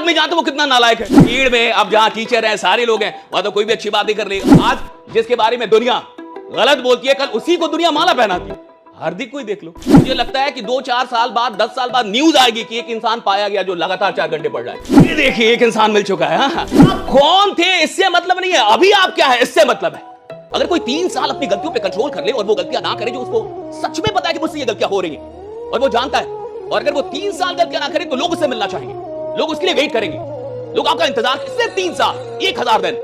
आदमी जानता वो कितना नालायक है। भीड़ में अब जहां टीचर हैं, सारे लोग हैं, वहां तो कोई भी अच्छी बात नहीं कर लेगा। आज जिसके बारे में दुनिया गलत बोलती है, कल उसी को दुनिया माला पहनाती है। हार्दिक को ही देख लो। मुझे लगता है कि 2-4 साल बाद, 10 साल बाद न्यूज आएगी कि एक इंसान पाया गया जो लगातार 4 घंटे पढ़ रहा है। ये देखिए, एक इंसान मिल चुका है। आप कौन थे इससे मतलब नहीं है, अभी आप क्या है इससे मतलब है। अगर कोई 3 साल अपनी गलतियों पे कंट्रोल कर ले और वो गलतियां ना करे जो उसको सच में पता है कि मुझसे ये गलतियां हो रही हैं और वो जानता है, और अगर वो 3 साल गलतियां ना करे तो लोग उससे मिलना चाहेंगे, लोग उसके लिए वेट करेंगे, लोग आपका इंतजार। सिर्फ 3 साल, 1000 दिन।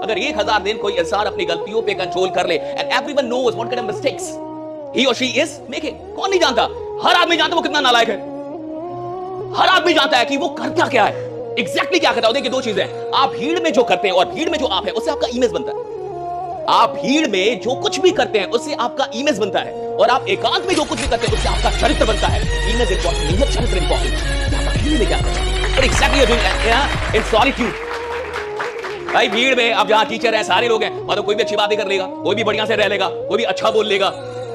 अगर 1000 दिन कोई इंसान अपनी गलतियों पे कंट्रोल कर ले, and everyone knows what kind of mistakes he or she is making, कौन नहीं जानता? हर आदमी जानता वो कितना नालायक है। हर आदमी जानता है कि वो करता क्या है, एग्जैक्टली क्या करता है। देखिए, 2 चीजें हैं, आप भीड़ में जो करते हैं और भीड़ में जो आप है उससे आपका इमेज बनता है। आप भीड़ में जो कुछ भी करते हैं उससे आपका इमेज बनता है, और आप एकांत में जो कुछ भी करते हैं उससे आपका चरित्र बनता है। इमेज इंपॉर्टेंट नहीं है, चरित्र इंपॉर्टेंट। आप भीड़ में क्या करते हैं, और एग्जैक्टली इन सॉलिट्यूड। भाई भीड़ में अब जहां टीचर हैं, सारे लोग हैं, वहां तो कोई भी अच्छी बात नहीं कर लेगा, कोई भी बढ़िया से रह लेगा, कोई भी अच्छा बोल लेगा,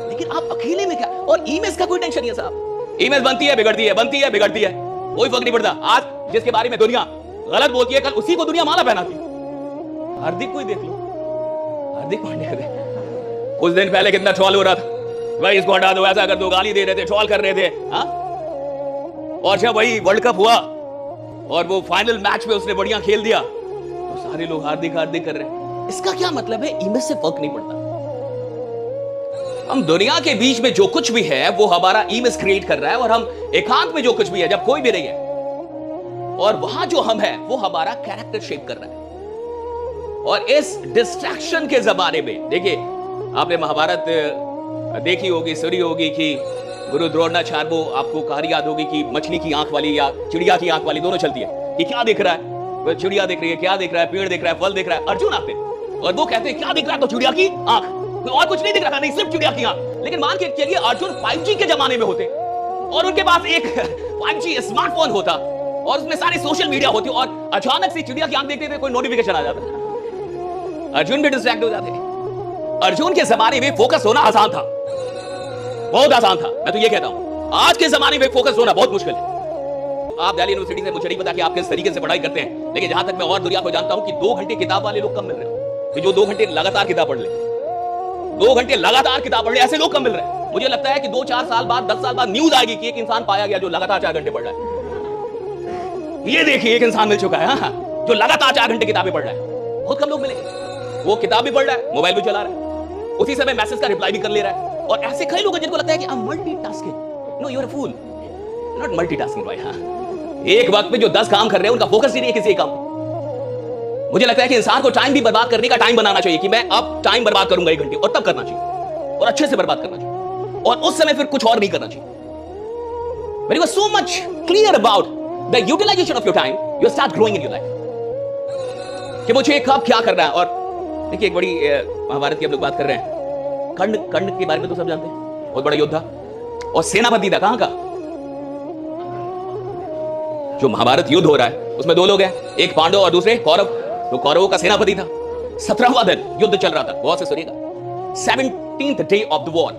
लेकिन आप अकेले में क्या। और इमेज का कोई टेंशन नहीं है साहब। इमेज बनती है, बिगड़ती है, बनती है, बिगड़ती है, कोई फर्क नहीं पड़ता। आज जिसके बारे में दुनिया गलत बोलती है, कल उसी को दुनिया माला पहनाती है। हार्दिक को ही देख लो। हार्दिक पांड्या देख, कुछ दिन पहले कितना ट्रोल हो रहा था, भाई इसको हटा दो, ऐसा कर दो, गाली दे रहे थे, ट्रोल कर रहे थे। और जब वही वर्ल्ड कप हुआ और वो फाइनल मैच में उसने बढ़िया खेल दिया तो सारे लोग हार्दिक हार्दिक कर रहे हैं। इसका क्या मतलब है, इमेज से फर्क नहीं पड़ता। हम दुनिया के बीच में जो कुछ भी है वो हमारा इमेज क्रिएट कर रहा है, और हम एकांत में जो कुछ भी है, जब कोई भी नहीं है, और वहां जो हम है वो हमारा कैरेक्टर शेप कर रहा है। और इस डिस्ट्रैक्शन के जमाने में देखिए, आपने महाभारत देखी होगी, सुनी होगी कि गुरु द्रोणाचार्य, वो आपको कहानी याद होगी कि मछली की आंख वाली या चिड़िया की आंख वाली दोनों चलती है कि क्या देख रहा है, वो चिड़िया देख रही है, क्या देख रहा है, पेड़ देख रहा है, फल देख रहा है। अर्जुन आते और वो कहते हैं क्या दिख रहा है, तो चिड़िया की आंख, और कुछ नहीं दिख रहा था, नहीं सिर्फ चिड़िया की आंख। लेकिन मान के चलिए अर्जुन 5G के जमाने में होते और उनके पास एक 5G स्मार्टफोन होता और उसमें सारी सोशल मीडिया होती, और अचानक से चिड़िया की आंख देखते थे, कोई नोटिफिकेशन आ जाता, अर्जुन भी डिस्ट्रैक्ट हो जाते। अर्जुन के जमाने में फोकस होना आसान था, बहुत आसान था। मैं तो ये कहता हूं, आज के जमाने में फोकस होना बहुत मुश्किल है। आप दिल्ली यूनिवर्सिटी से, मुझे नहीं पता कि आप किस तरीके से पढ़ाई करते हैं, लेकिन जहां तक मैं और दुनिया को जानता हूं कि 2 घंटे किताब वाले लोग कम मिल रहे हैं, जो 2 घंटे लगातार किताब पढ़ ले, 2 घंटे लगातार किताब पढ़ ले, ऐसे लोग कम मिल रहे हैं। मुझे लगता है कि 2-4 साल बाद, 10 साल बाद न्यूज आएगी कि एक इंसान पाया गया जो लगातार 4 घंटे पढ़ रहा है। ये देखिए, एक इंसान मिल चुका है जो लगातार 4 घंटे किताबें पढ़ रहा है। बहुत कम लोग मिलेंगे। वो किताब भी पढ़ रहा है, मोबाइल भी चला रहा है, उसी समय मैसेज का रिप्लाई भी कर ले रहा है। और ऐसे कई लोग हैं जिनको लगता है कि I am multitasking. No, you are a fool, not multitasking भाई। एक वक्त में जो 10 काम कर रहे हैं उनका फोकस ही नहीं है किसी एक काम। मुझे लगता है कि इंसान को टाइम भी बर्बाद करने का टाइम बनाना चाहिए कि मैं अब टाइम बर्बाद करूंगा 1 घंटे, और तब करना चाहिए, और अच्छे से बर्बाद करना चाहिए, और उस समय फिर कुछ और नहीं करना चाहिए। When you are so much clear about the utilization of your time, you start growing in your life. कि मुझे कब क्या करना है। और देखिए, एक बड़ी महाभारत की हम लोग बात कर रहे हैं, कर्ण के बारे में तो सब जानते हैं, बहुत बड़ा योद्धा और सेनापति था। कहां का जो महाभारत युद्ध हो रहा है उसमें 2 लोग हैं, एक पांडव और दूसरे कौरव। तो कौरवों का सेनापति था। 17वां दिन युद्ध चल रहा था, बहुत से सुनिएगा, 17th day of the war,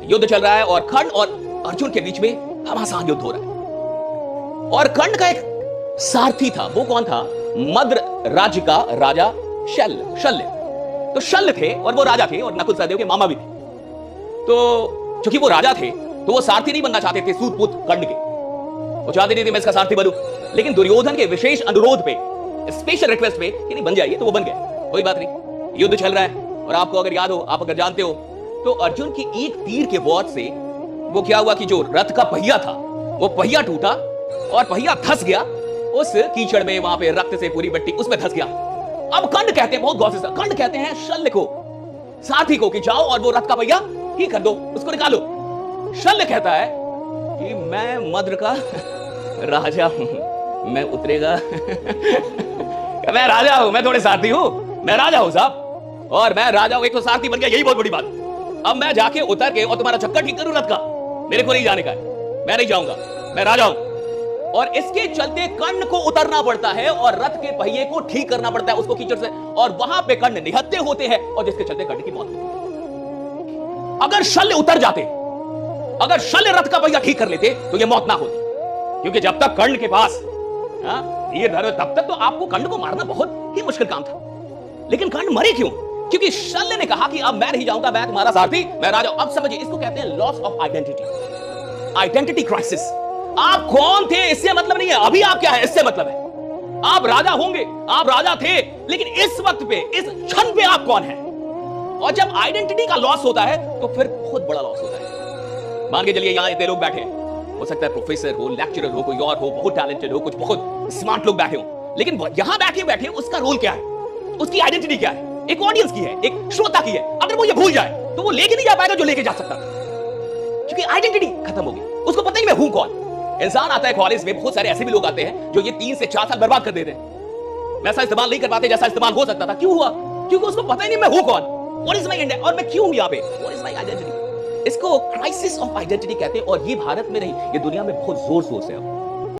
युद्ध चल रहा है, और कर्ण और अर्जुन के बीच में घमासान युद्ध हो रहा है। और कर्ण का एक सारथी था, वो कौन था, मद्र राज्य का राजा शल्य। तो शल्य थे और वो राजा थे, और नकुल सहदेव के मामा भी थे। तो चूंकि वो राजा थे तो वो सारथी नहीं बनना चाहते थे सूतपुत्र कर्ण के, वो चाहते नहीं थे मैं इसका सारथी बनूं। लेकिन दुर्योधन के विशेष अनुरोध पे, स्पेशल रिक्वेस्ट पे कि नहीं बन जाइए, तो वो बन गए। कोई बात नहीं, युद्ध चल रहा है, और आपको अगर याद हो, आप अगर जानते हो, तो अर्जुन की एक तीर के वार से वो क्या हुआ कि जो रथ का पहिया था वो पहिया टूटा और पहिया धंस गया उस कीचड़ में, वहां पे रक्त से पूरी मिट्टी उसमें धंस गया। अब कर्ण कहते हैं, बहुत गौर से, कर्ण कहते हैं शल्य को, साथी को, कि जाओ और वो रथ का पहिया ठीक कर दो, उसको निकालो। शल्य कहता है कि मैं मद्र का राजा हूं, मैं उतरेगा मैं राजा हूं, मैं थोड़े सारथी हूं, मैं राजा हूं साहब, और मैं राजा हूं, एक तो सारथी बन गया, यही बहुत बड़ी बात। अब मैं जाके उतर के और तुम्हारा चक्कर ठीक करूं रथ का, मेरे को नहीं जाने का है, मैं नहीं जाऊंगा, मैं राजा हूं। और इसके चलते कर्ण को उतरना पड़ता है और रथ के पहिए को ठीक करना पड़ता है उसको कीचड़ से, और वहां पे कर्ण निहत्थे होते हैं, और जिसके चलते कर्ण की मौत होती है। अगर शल्य उतर जाते, अगर शल्य रथ का पहिया ठीक कर लेते तो यह मौत ना होती, क्योंकि जब तक कर्ण के पास धीर धरो, तब तक तो आपको कर्ण को मारना बहुत ही मुश्किल काम था। लेकिन कर्ण मरे क्यों? क्योंकि शल्य ने कहा कि अब मैं नहीं जाऊंगा, मैं तुम्हारा सारथी, मैं राजा। अब समझिए, इसको कहते हैं loss of identity, identity crisis. आप कौन थे इससे मतलब नहीं है, अभी आप क्या है इससे मतलब है। आप राजा होंगे, आप राजा थे, लेकिन इस वक्त पे, इस क्षण पे आप कौन है। और जब आइडेंटिटी का लॉस होता है तो फिर बहुत बड़ा लॉस होता है। मान के चलिए यहां इतने लोग बैठे हैं, हो सकता है प्रोफेसर हो, लेक्चरर हो, कोई और हो, बहुत टैलेंटेड हो, कुछ बहुत स्मार्ट लोग बैठे हो, लेकिन यहां बैठे बैठे उसका रोल क्या है, उसकी आइडेंटिटी क्या है, एक ऑडियंस की है, एक श्रोता की है। अगर वो ये भूल जाए तो वो लेके नहीं जा पाएगा जो लेके जा सकता था, क्योंकि आइडेंटिटी खत्म होगी, उसको पता ही मैं हूं कौन। इंसान आता है कॉलेज में, बहुत सारे ऐसे भी लोग आते हैं जो ये 3 से 4 साल बर्बाद कर देते हैं, वैसा इस्तेमाल नहीं कर पाते जैसा इस्तेमाल हो सकता था। क्यों हुआ? क्योंकि उसको पता ही नहीं मैं हूं कौन, व्हाट इज माय आइडेंटिटी, और मैं क्यों हूं यहां पे, व्हाट इज माय आइडेंटिटी। इसको क्राइसिस ऑफ आइडेंटिटी कहते हैं। और ये भारत में नहीं, ये दुनिया में बहुत जोर शोर से है।